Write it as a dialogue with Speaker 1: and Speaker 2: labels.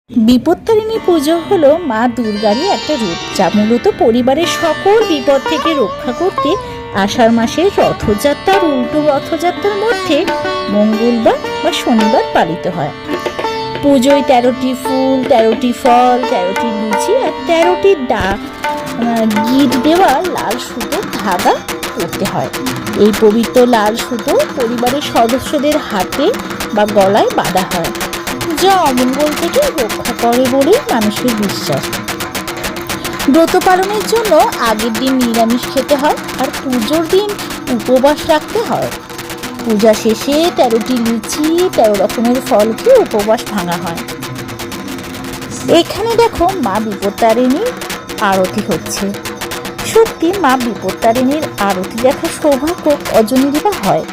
Speaker 1: বিপত্তারিণী পুজো হলো মা দুর্গারই একটা রূপ, যা মূলত পরিবারের সকল বিপদ থেকে রক্ষা করতে আষাঢ় মাসের রথযাত্রার উল্টো রথযাত্রার মধ্যে মঙ্গলবার বা শনিবার পালিত হয়। পুজোয় 13টি ফুল, 13টি ফল, 13টি লুচি আর 13টি গিট দেওয়া লাল সুতোর ধাগা পরতে হয়। এই পবিত্র লাল সুতো পরিবারের সদস্যদের হাতে বা গলায় বাঁধা হয়, যা অমঙ্গল থেকে রক্ষা করে বলেই মানুষের বিশ্বাস। ব্রত পালনের জন্য আগের দিন নিরামিষ খেতে হয় আর পুজোর দিন উপবাস রাখতে হয়। পূজা শেষে 13টি লুচি, 13 রকমের ফল খেয়ে উপবাস ভাঙা হয়। এখানে দেখো মা বিপত্তারিণীর আরতি হচ্ছে। সত্যি মা বিপত্তারিণীর আরতি দেখার সৌভাগ্য অজনেরই বা হয়।